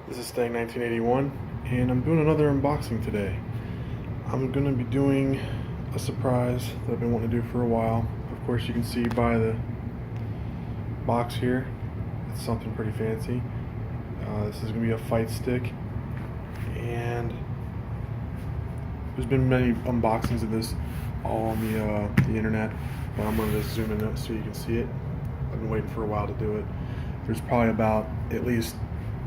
This is Stang 1981, and I'm doing another unboxing today. I'm going to be doing a surprise that I've been wanting to do for a while. Of course, you can see by the box here, it's something pretty fancy. This is going to be a fight stick, and there's been many unboxings of this all on the internet, but I'm going to just zoom in so you can see it. I've been waiting for a while to do it. There's probably about at least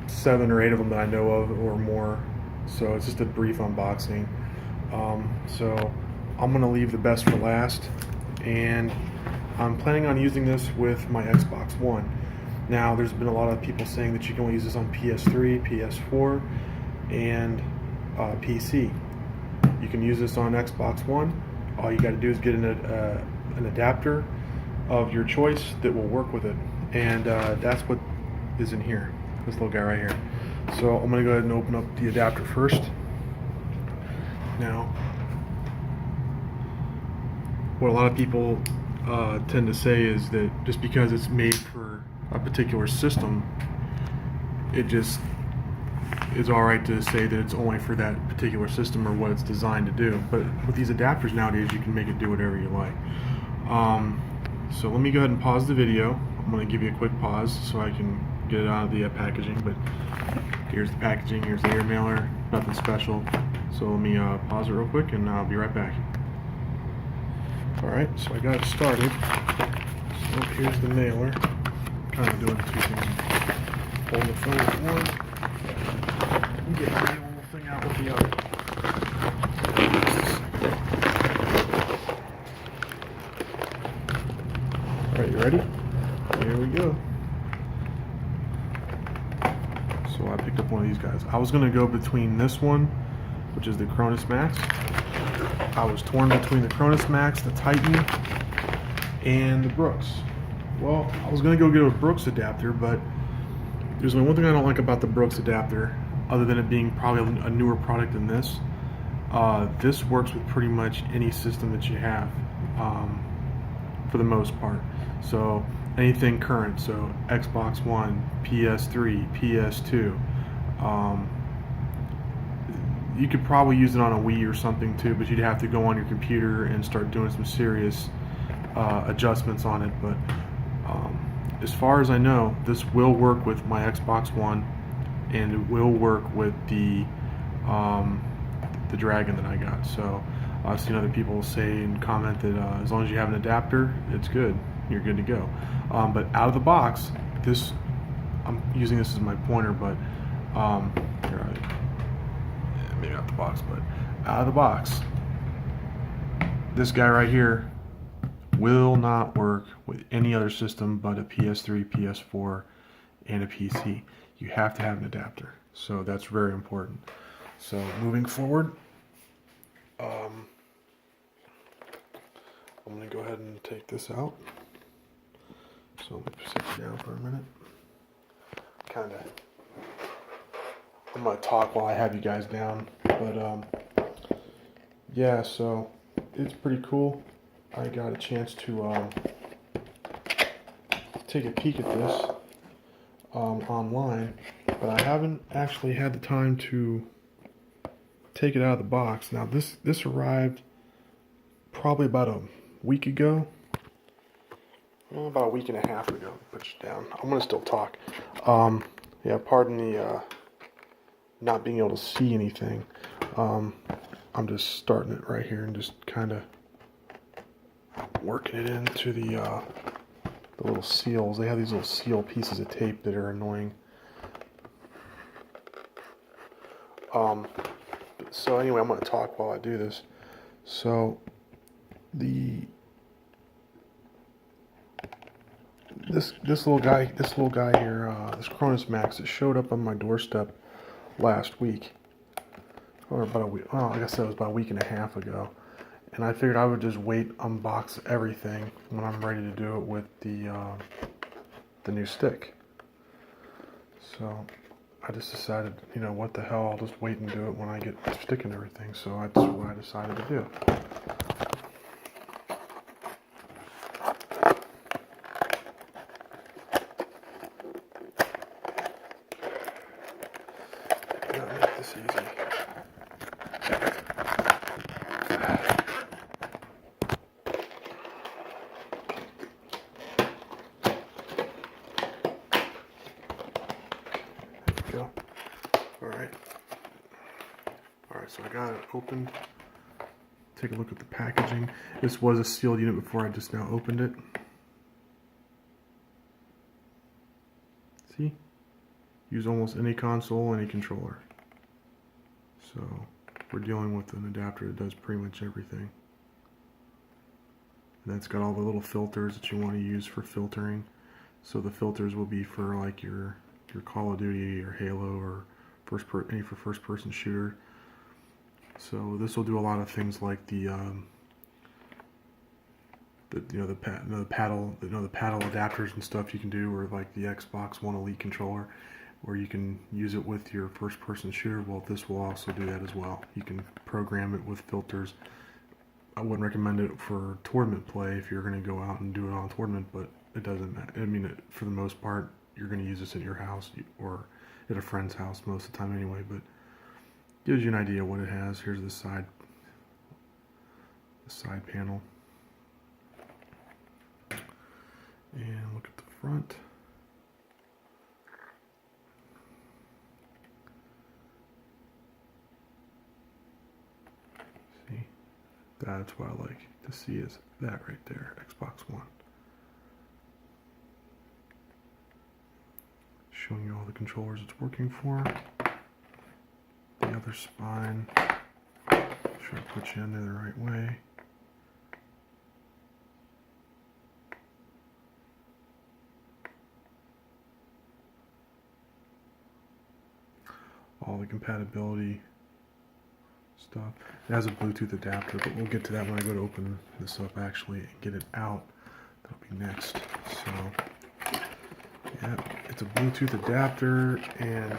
7 or 8 of them that I know of or more, so it's just a brief unboxing. So I'm gonna leave the best for last, and I'm planning on using this with my Xbox One. Now there's been a lot of people saying that you can only use this on PS3, PS4, and PC. You can use this on Xbox One. All you got to do is get an adapter of your choice that will work with it, and that's what is in here, this little guy right here. So I'm going to go ahead and open up the adapter first. Now, what a lot of people tend to say is that just because it's made for a particular system, it just is alright to say that it's only for that particular system or what it's designed to do. But with these adapters nowadays, you can make it do whatever you like. So let me go ahead and pause the video. I'm going to give you a quick pause so I can get it out of the packaging. But here's the packaging, here's the air mailer, nothing special. So let me pause it real quick and I'll be right back. Alright, so I got it started. So here's the mailer. I'm kind of doing 2 things. Hold the phone with one and get the whole thing out with the other. Alright, you ready? Here we go. So I picked up one of these guys. I was going to go between this one, which is the Cronus Max. I was torn between the Cronus Max, the Titan, and the Brooks. Well, I was going to go get a Brooks adapter, but there's only one thing I don't like about the Brooks adapter, other than it being probably a newer product than this. This works with pretty much any system that you have, for the most part. So anything current, so Xbox One, PS3, PS2. You could probably use it on a Wii or something too, but you'd have to go on your computer and start doing some serious adjustments on it. But as far as I know, this will work with my Xbox One, and it will work with the Dragon that I got. So I've seen other people say and comment that as long as you have an adapter, it's good. You're good to go. But out of the box, this, I'm using this as my pointer, but maybe not the box, but out of the box, this guy right here will not work with any other system but a PS3, PS4, and a PC. You have to have an adapter, so that's very important. So moving forward, I'm going to go ahead and take this out. So let me sit you down for a minute. I'm going to talk while I have you guys down. But yeah, so it's pretty cool. I got a chance to take a peek at this online, but I haven't actually had the time to take it out of the box. Now this arrived probably about a week ago. About a week and a half ago. Put you down. I'm gonna still talk. Yeah, pardon the not being able to see anything. I'm just starting it right here and just kind of working it into the little seals. They have these little seal pieces of tape that are annoying. So anyway, I'm going to talk while I do this. So this little guy here, this Cronus Max, it showed up on my doorstep last week, or about a week. Oh, like I said, it was about a week and a half ago. And I figured I would just wait, unbox everything when I'm ready to do it with the new stick. So I just decided, you know, what the hell, I'll just wait and do it when I get the stick and everything. So that's what I decided to do. this easy. There we go. Alright, so I got it opened. Take a look at the packaging. This was a sealed unit before, I just now opened it. See? Use almost any console, any controller. So we're dealing with an adapter that does pretty much everything. And that's got all the little filters that you want to use for filtering. So the filters will be for like your Call of Duty or Halo or any for first person shooter. So this will do a lot of things like the paddle adapters and stuff you can do, or like the Xbox One Elite controller, where you can use it with your first person shooter. Well, this will also do that as well. You can program it with filters. I wouldn't recommend it for tournament play if you're going to go out and do it on a tournament, but it doesn't matter. I mean, for the most part, you're going to use this at your house or at a friend's house most of the time anyway, but gives you an idea what it has. Here's the side panel. And look at the front. See, that's what I like to see, is that right there, Xbox One. Showing you all the controllers it's working for. The other spine, try to put you in there the right way. All the compatibility stuff. It has a Bluetooth adapter, but we'll get to that when I go to open this up actually and get it out. That'll be next. So, yeah, it's a Bluetooth adapter and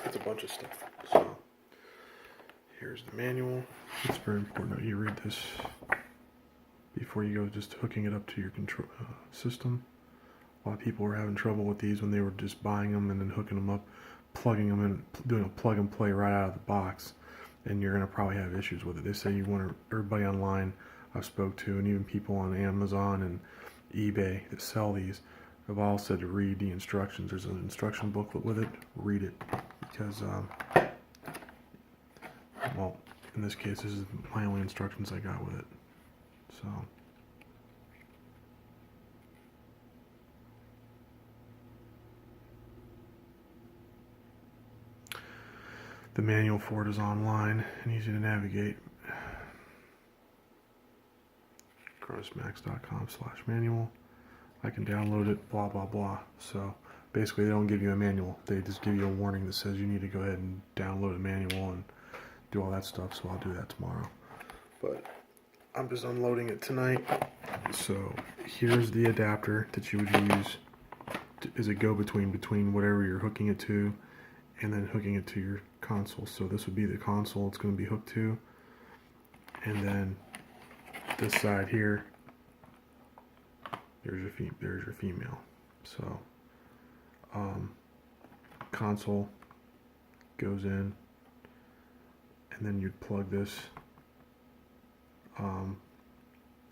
it's a bunch of stuff. So, here's the manual. It's very important that you read this before you go just hooking it up to your control system. A lot of people were having trouble with these when they were just buying them and then hooking them up, plugging them in, doing a plug and play right out of the box, and you're going to probably have issues with it. They say you want to, everybody online I've spoke to, and even people on Amazon and eBay that sell these, have all said to read the instructions. There's an instruction booklet with it. Read it, because well, in this case, this is my only instructions I got with it. So. The manual for it is online and easy to navigate. cronusmax.com/manual. I can download it, blah, blah, blah. So basically they don't give you a manual. They just give you a warning that says you need to go ahead and download a manual and do all that stuff. So I'll do that tomorrow. But I'm just unloading it tonight. So here's the adapter that you would use as a go-between between whatever you're hooking it to and then hooking it to your console. So this would be the console it's going to be hooked to, and then this side here, there's your female. So console goes in, and then you'd plug this from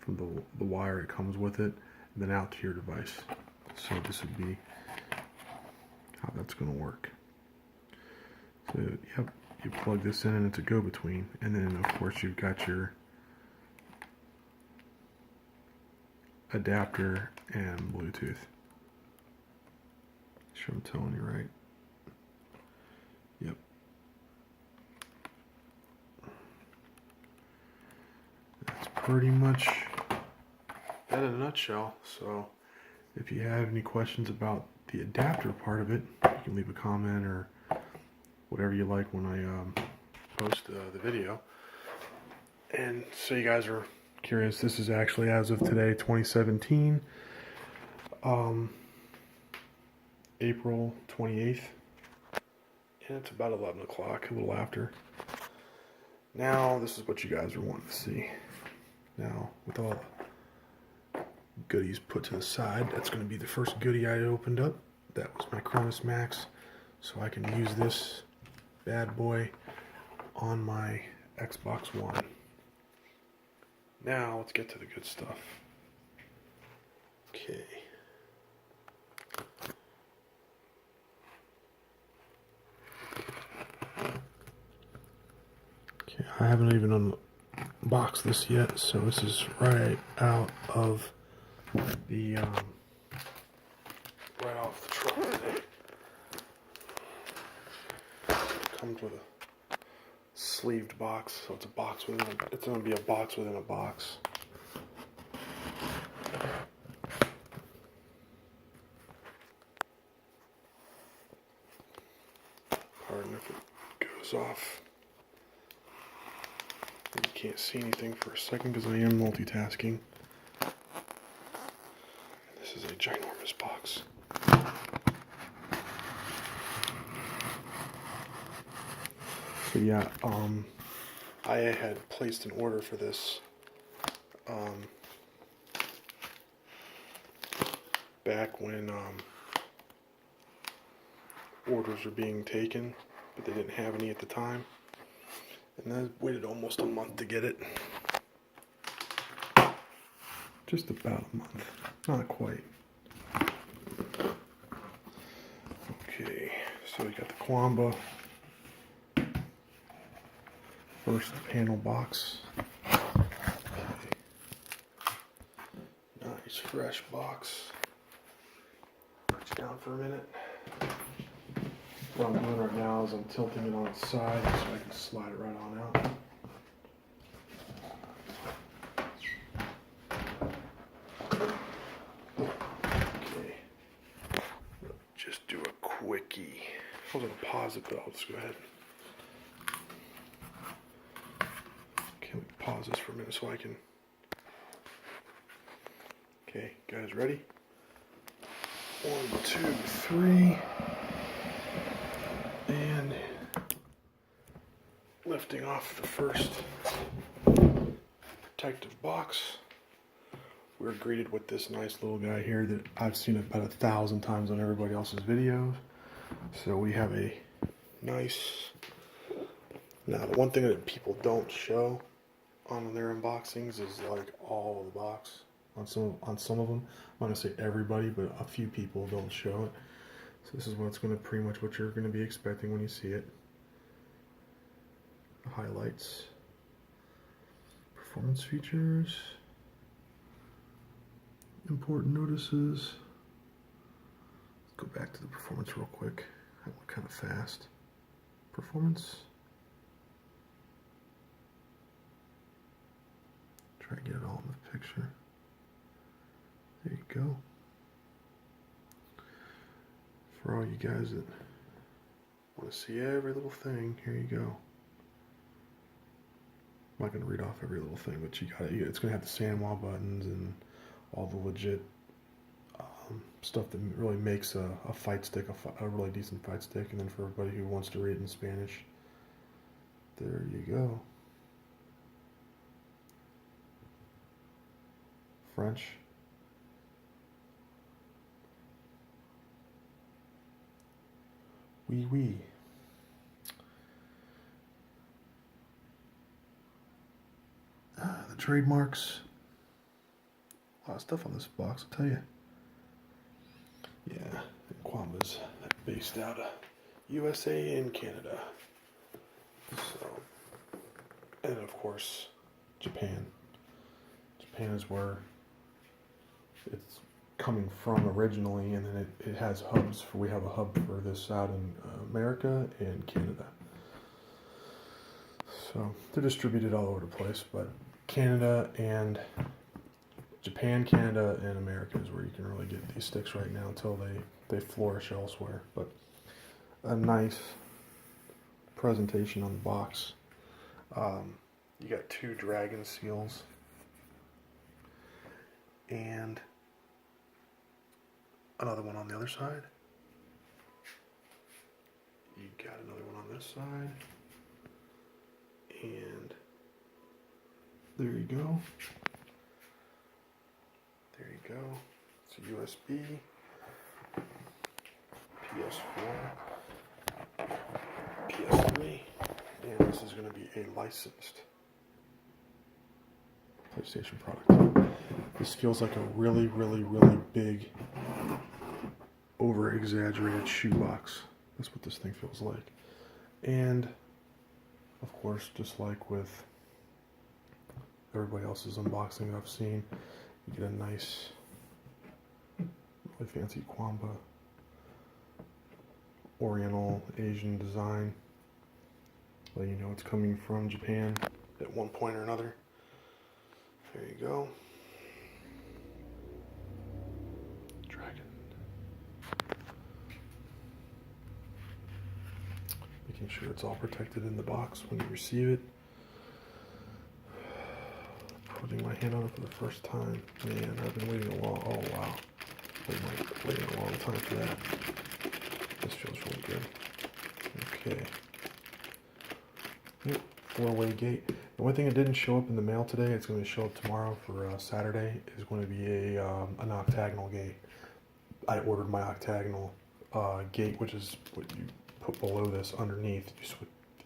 the wire it comes with it, and then out to your device. So this would be how that's going to work. So, yep, you plug this in and it's a go-between, and then of course you've got your adapter and Bluetooth. Sure I'm telling you right. Yep. That's pretty much that in a nutshell. So if you have any questions about the adapter part of it, you can leave a comment or whatever you like when I post the video. And so you guys are curious, this is actually as of today, 2017, April 28th, and it's about 11 o'clock, a little after. Now this is what you guys are wanting to see. Now with all the goodies put to the side, that's going to be the first goodie I opened up. That was my Cronus Max so I can use this bad boy on my Xbox One. Now let's get to the good stuff. Okay. Okay, I haven't even unboxed this yet, so this is right out of the right off the truck today. Comes with a sleeved box, so it's a box within it's going to be a box within a box. Pardon if it goes off. You can't see anything for a second because I am multitasking. This is a ginormous box. So yeah, I had placed an order for this back when orders were being taken, but they didn't have any at the time. And I waited almost a month to get it. Just about a month, not quite. Okay, so we got the qanba first panel box. Okay. Nice fresh box. Put you down for a minute. What I'm doing right now is I'm tilting it on its side so I can slide it right on out. Okay. Just do a quickie. I was going to pause it, but I'll just go ahead. Okay, let me pause this for a minute so I can. Okay, guys, ready? 1, 2, 3. And lifting off the first protective box, we're greeted with this nice little guy here that I've seen about 1,000 times on everybody else's videos. So we have a nice, now the one thing that people don't show on their unboxings is like all of the box. On some of them, I'm not gonna say everybody, but a few people don't show it. So this is what's going to pretty much what you're going to be expecting when you see it. The highlights, performance features, important notices. Let's go back to the performance real quick. That went kind of fast. Performance. Try to get it all in the picture. There you go. For all you guys that want to see every little thing, here you go. I'm not going to read off every little thing, but you got it. It's going to have the SandWall buttons and all the legit stuff that really makes a fight stick a really decent fight stick. And then for everybody who wants to read it in Spanish, there you go. French. Oui, oui. The trademarks. A lot of stuff on this box, I'll tell you. Yeah, qanba's based out of USA and Canada. So, and of course, Japan. Japan is where it's coming from originally, and then it has hubs. We have a hub for this out in America and Canada. So they're distributed all over the place, but Canada and Japan, Canada, and America is where you can really get these sticks right now until they flourish elsewhere. But a nice presentation on the box. You got 2 dragon seals and another one on the other side. You got another one on this side. And there you go. There you go. It's a USB, PS4. going to be a licensed PlayStation product. This feels like a really, really, really big, over-exaggerated shoebox. That's what this thing feels like. And, of course, just like with everybody else's unboxing that I've seen, you get a nice, really fancy qanba, Oriental Asian design. Let you know it's coming from Japan at one point or another. There you go. Dragon. Making sure it's all protected in the box when you receive it. Putting my hand on it for the first time. Man, I've been waiting a long, oh wow. Waiting a long time for that. This feels really good. Okay. Yep, 4-way gate. The only thing that didn't show up in the mail today, it's going to show up tomorrow for Saturday, is going to be an octagonal gate. I ordered my octagonal gate, which is what you put below this underneath.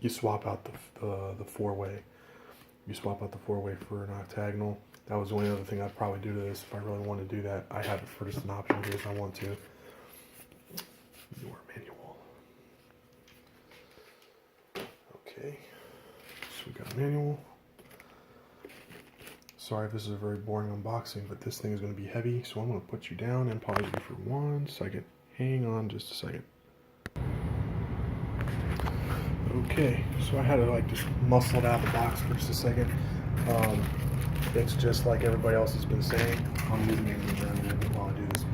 You swap out the 4-way. You swap out the 4-way for an octagonal. That was the only other thing I'd probably do to this if I really wanted to do that. I have it for just an option here if I want to. Your manual. Okay. So we got a manual. Sorry if this is a very boring unboxing, but this thing is going to be heavy, so I'm going to put you down and pause you for 1 second. Hang on just a second. Okay, so I had to like just muscle it out of the box for just a second. It's just like everybody else has been saying. I'm using it in German while I do this,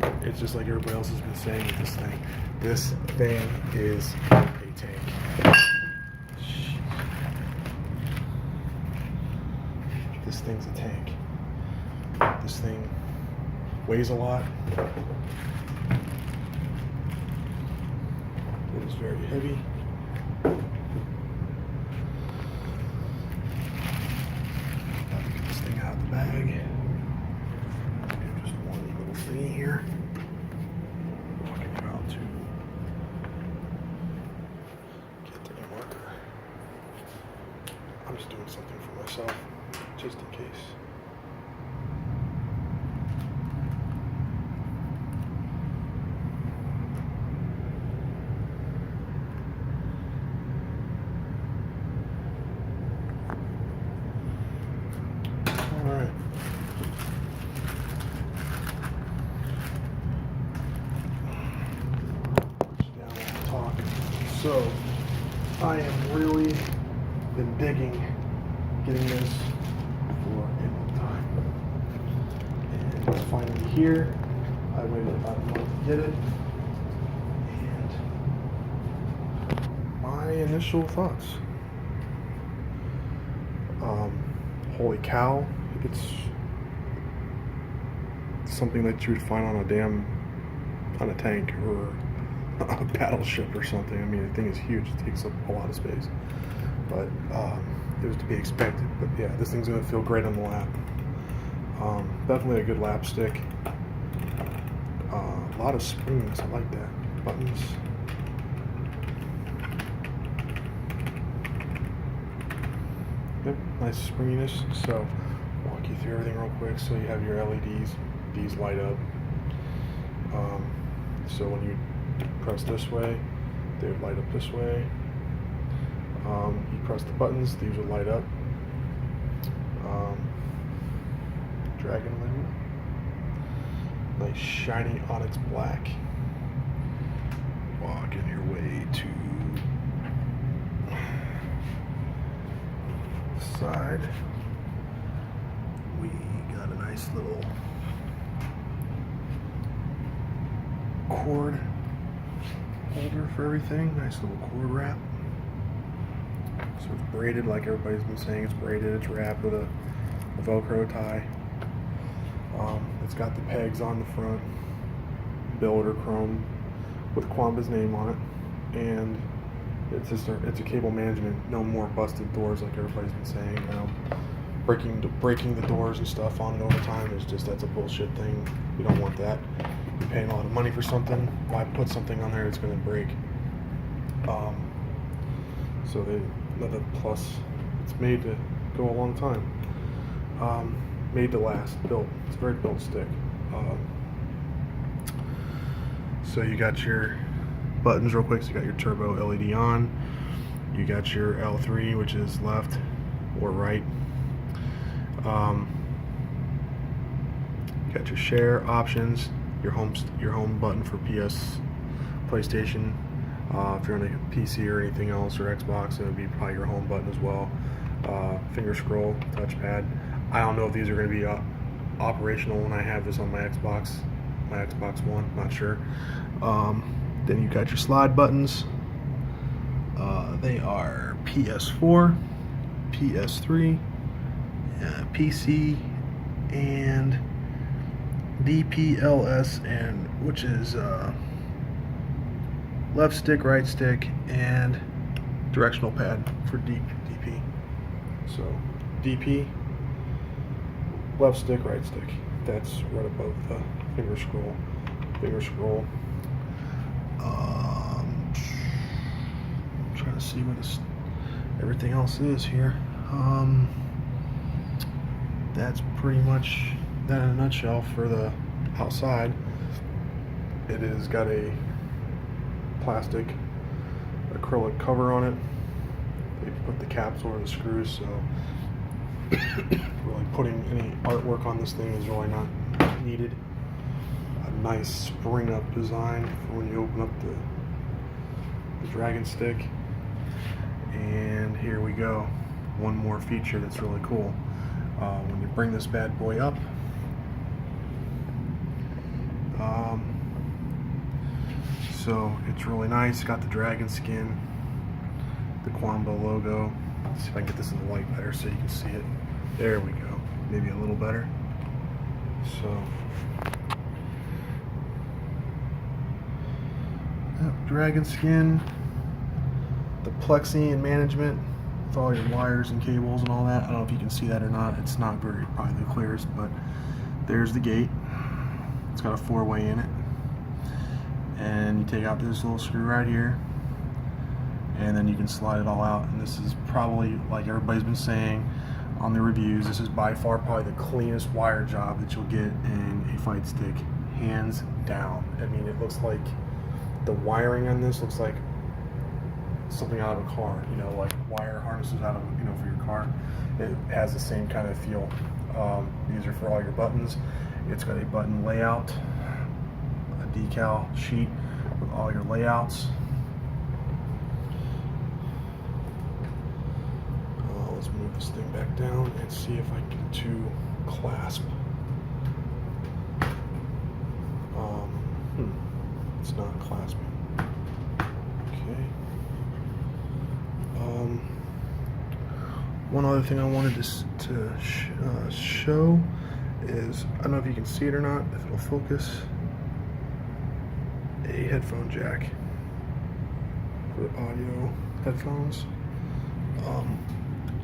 but it's just like everybody else has been saying with this thing. This thing is a tank. This thing's a tank. This thing weighs a lot. It is very heavy. Get this thing out of the bag. Do just one little thingy here. Walking around to get the marker. I'm just doing something for myself, just in case. Alright. Now we're talking. So, I am really been digging getting this for a long time. And it's finally here. I waited about a month to get it. And my initial thoughts. Holy cow, it's something that you would find on a tank or a battleship or something. I mean, the thing is huge. It takes up a lot of space. But it was to be expected. But yeah, this thing's going to feel great on the lap. Definitely a good lap stick. A lot of springs. I like that. Buttons. Yep, nice springiness. So, walk you through everything real quick. So you have your LEDs. These light up. So when you press this way, they would light up this way. You press the buttons, these will light up. Dragon label. Nice shiny onyx black. Walking your way to the side. We got a nice little cord holder for everything. Nice little cord wrap. So it's braided, like everybody's been saying. It's braided. It's wrapped with a Velcro tie. It's got the pegs on the front, billet or chrome, with qanba's name on it, and it's a cable management. No more busted doors, like everybody's been saying. Breaking the doors and stuff on it over time is just, that's a bullshit thing. You don't want that. You're paying a lot of money for something. Why put something on there that's going to break? So another plus. It's made to go a long time. Made to last. Built. It's a very built stick. So you got your buttons real quick. So you got your turbo LED on. You got your L3, which is left or right. You got your share options. Your home button for PlayStation. If you're on a PC or anything else or Xbox, it would be probably your home button as well. Finger scroll, touchpad. I don't know if these are going to be operational when I have this on my Xbox One. Not sure. Then you got your slide buttons. They are PS4, PS3, PC, and DPLS, and which is left stick, right stick, and directional pad for DP. So DP, left stick, right stick. That's right above the finger scroll. Trying to see where everything else is here. That's pretty much that in a nutshell for the outside. It has got a plastic acrylic cover on it. They put the caps over the screws, so really putting any artwork on this thing is really not needed. A nice spring up design for when you open up the dragon stick. And here we go. One more feature that's really cool. When you bring this bad boy up, so it's really nice. Got the dragon skin, the qanba logo. Let's see if I can get this in the light better so you can see it. There we go. Maybe a little better. So, dragon skin, the plexi and management with all your wires and cables and all that. I don't know if you can see that or not. It's not probably the clearest, but there's the gate. It's got a 4-way in it. And you take out this little screw right here, and then you can slide it all out. And this is probably, like everybody's been saying on the reviews, this is by far probably the cleanest wire job that you'll get in a fight stick, hands down. I mean, it looks like the wiring on this looks like something out of a car, you know, like wire harnesses out of, you know, for your car. It has the same kind of feel. These are for all your buttons. It's got a button layout, a decal sheet with all your layouts. Let's move this thing back down and see if I can get it to clasp. It's not clasping. Okay. One other thing I wanted to show is, I don't know if you can see it or not, if it'll focus, a headphone jack for audio headphones.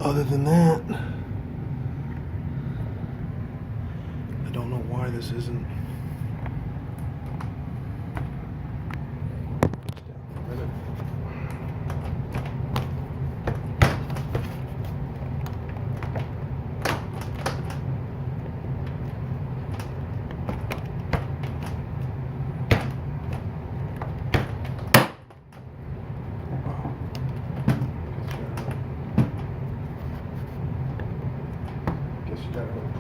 Other than that, I don't know why this isn't.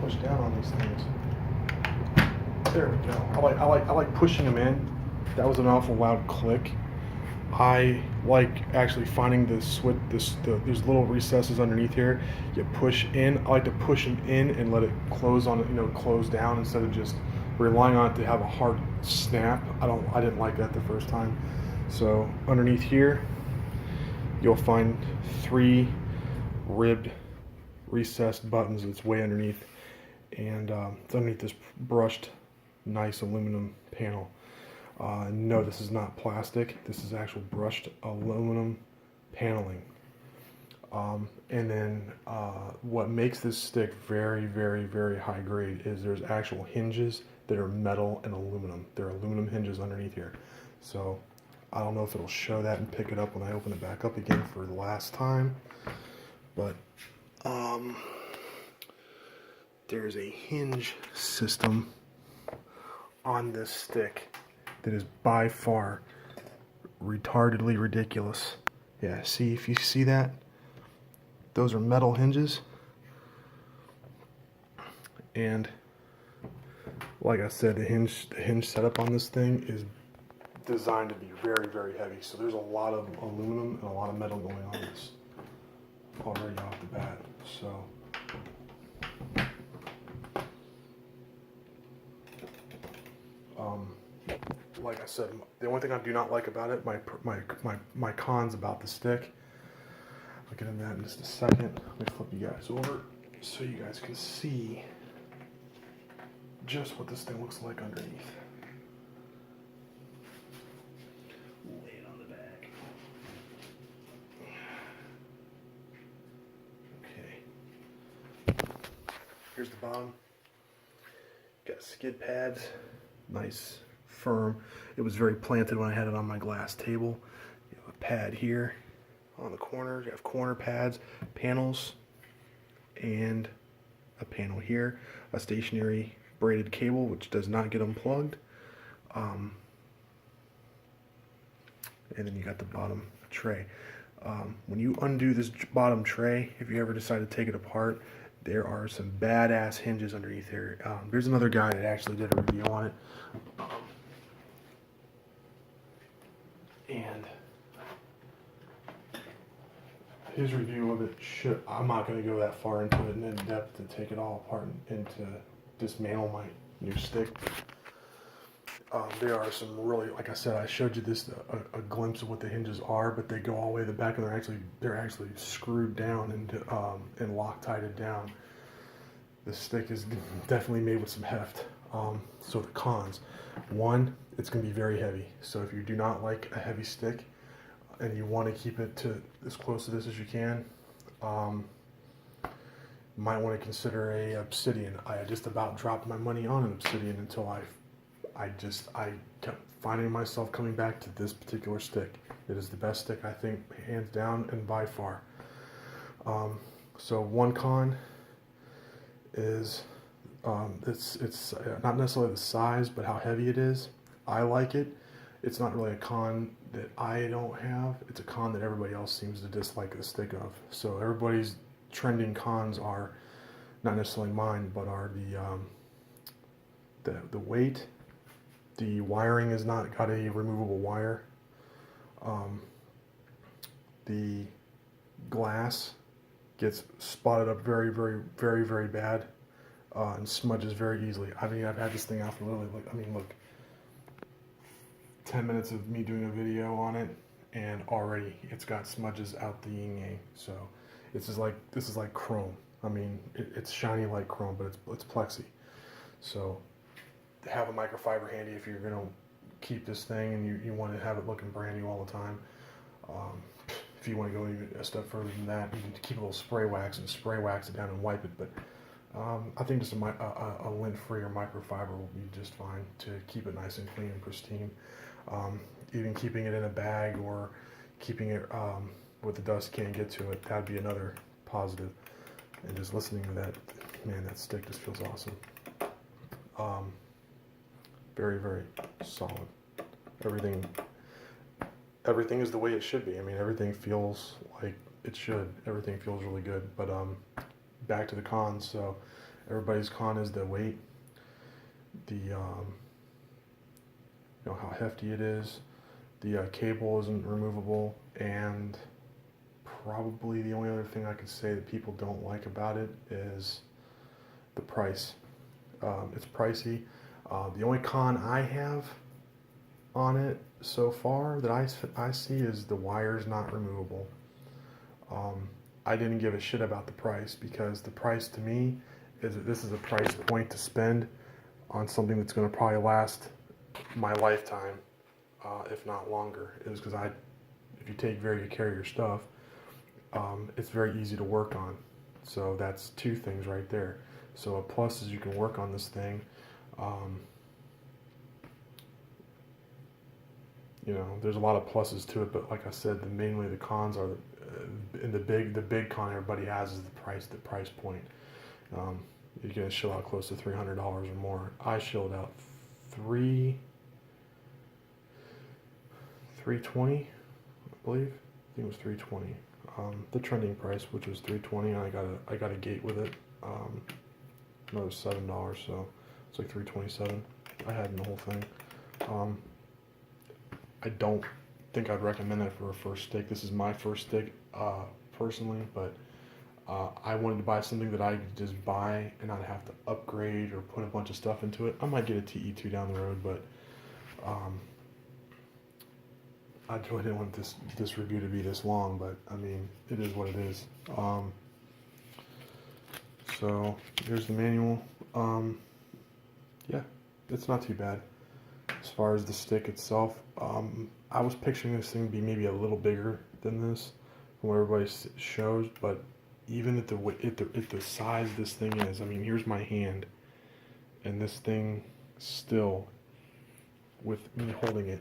Push down on these things. There we go. I like pushing them in. That was an awful loud click. I like actually finding these little recesses underneath here. You push in. I like to push them in and let it close on it, you know, close down instead of just relying on it to have a hard snap. I didn't like that the first time. So underneath here, you'll find 3 ribbed recessed buttons. It's way underneath. And it's underneath this brushed, nice aluminum panel. No, this is not plastic. This is actual brushed aluminum paneling. And then what makes this stick very, very, very high grade is there's actual hinges that are metal and aluminum. There are aluminum hinges underneath here. So I don't know if it'll show that and pick it up when I open it back up again for the last time, but there's a hinge system on this stick that is by far retardedly ridiculous. Yeah, see, if you see that, those are metal hinges, and like I said, the hinge setup on this thing is designed to be very, very heavy. So there's a lot of aluminum and a lot of metal going on this already off the bat. So like I said, the only thing I do not like about it, my cons about the stick, I'll get into that in just a second. Let me flip you guys over so you guys can see just what this thing looks like underneath. Lay it on the back. Okay. Here's the bottom. Got skid pads, nice, firm. It was very planted when I had it on my glass table. You have a pad here on the corners. You have corner pads, panels, and a panel here. A stationary braided cable, which does not get unplugged. And then you got the bottom tray. When you undo this bottom tray, if you ever decide to take it apart, there are some badass hinges underneath here. There's another guy that actually did a review on it. And his review of it I'm not going to go that far into it in depth to take it all apart and to dismantle my new stick. There are some really, like I said, I showed you this a glimpse of what the hinges are, but they go all the way to the back, and they're actually screwed down and Loctited down. The stick is definitely made with some heft. So the cons: one, it's going to be very heavy. So if you do not like a heavy stick and you want to keep it to as close to this as you can, you might want to consider a obsidian. I just about dropped my money on an obsidian until I kept finding myself coming back to this particular stick. It is the best stick, I think, hands down and by far. So one con is it's not necessarily the size, but how heavy it is. I like it. It's not really a con that I don't have. It's a con that everybody else seems to dislike the stick of. So everybody's trending cons are not necessarily mine, but are the weight. The wiring is not got a removable wire. The glass gets spotted up very, very, very, very bad and smudges very easily. I mean, I've had this thing out for literally, look, 10 minutes of me doing a video on it, and already it's got smudges out the yin-yang. So this is like chrome. I mean, it's shiny like chrome, but it's plexi. So have a microfiber handy if you're going to keep this thing and you want to have it looking brand new all the time. If you want to go even a step further than that, you can keep a little spray wax and spray wax it down and wipe it. But I think just a lint-free or microfiber will be just fine to keep it nice and clean and pristine. Even keeping it in a bag or keeping it where the dust can't get to it, that'd be another positive. And just listening to that, man, that stick just feels awesome. Very, very solid. Everything is the way it should be. I mean, everything feels like it should. Everything feels really good. But back to the cons. So everybody's con is the weight, how hefty it is. The cable isn't removable, and probably the only other thing I could say that people don't like about it is the price. It's pricey. The only con I have on it so far that I see is the wire's not removable. I didn't give a shit about the price, because the price to me is that this is a price point to spend on something that's going to probably last my lifetime, if not longer. It was because if you take very good care of your stuff, it's very easy to work on. So that's two things right there. So a plus is you can work on this thing. you know, there's a lot of pluses to it, but like I said, mainly the cons are, and the big con everybody has is the price point. You're gonna shell out close to $300 or more. I shelled out 320, I believe. I think it was 320. The trending price, which was 320, and I got a gate with it. Another $7, so it's like 327. I had in the whole thing. I don't think I'd recommend that for a first stick. This is my first stick, personally, but I wanted to buy something that I could just buy and not have to upgrade or put a bunch of stuff into it. I might get a TE2 down the road, but I really didn't want this review to be this long, but I mean, it is what it is. So here's the manual. Yeah, it's not too bad. As far as the stick itself, I was picturing this thing to be maybe a little bigger than this, from what everybody shows, but even at the size this thing is, I mean, here's my hand, and this thing still, with me holding it,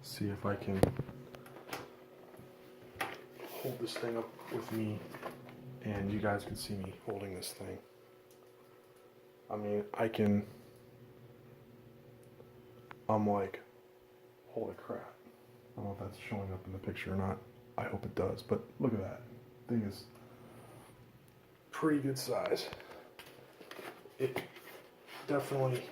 see if I can hold this thing up with me, and you guys can see me holding this thing. I mean, I'm like, holy crap. I don't know if that's showing up in the picture or not. I hope it does, but look at that. Thing is pretty good size. It definitely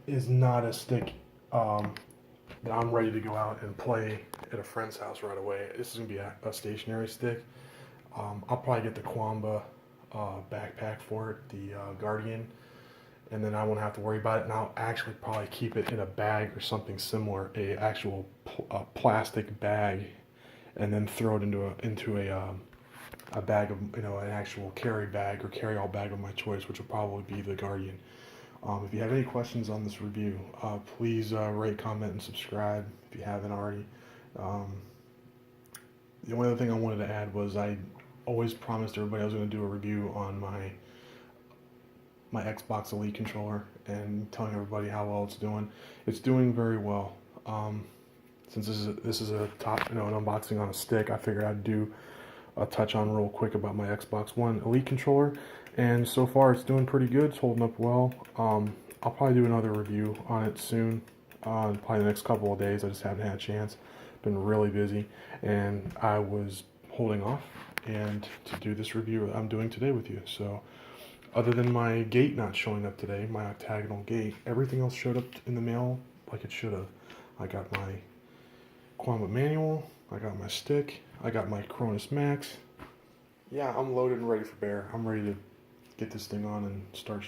is not a stick that I'm ready to go out and play at a friend's house right away. This is gonna be a stationary stick. I'll probably get the Qanba backpack for it, the Guardian, and then I won't have to worry about it. And I'll actually probably keep it in a bag or something similar, a actual plastic bag, and then throw it into a bag of, you know, an actual carry bag or carry-all bag of my choice, which will probably be the Guardian. If you have any questions on this review, please rate, comment, and subscribe if you haven't already. The only other thing I wanted to add was I always promised everybody I was going to do a review on my Xbox Elite controller and telling everybody how well it's doing. It's doing very well. Since this is a top, you know, an unboxing on a stick, I figured I'd do a touch on real quick about my Xbox One Elite controller, and so far it's doing pretty good. It's holding up well. I'll probably do another review on it soon, probably the next couple of days. I just haven't had a chance. Been really busy, and I was holding off and to do this review I'm doing today with you. So other than my gate not showing up today, my octagonal gate, everything else showed up in the mail like it should have. I got my qanba manual, I got my stick, I got my Cronus Max. Yeah, I'm loaded and ready for bear. I'm ready to get this thing on and start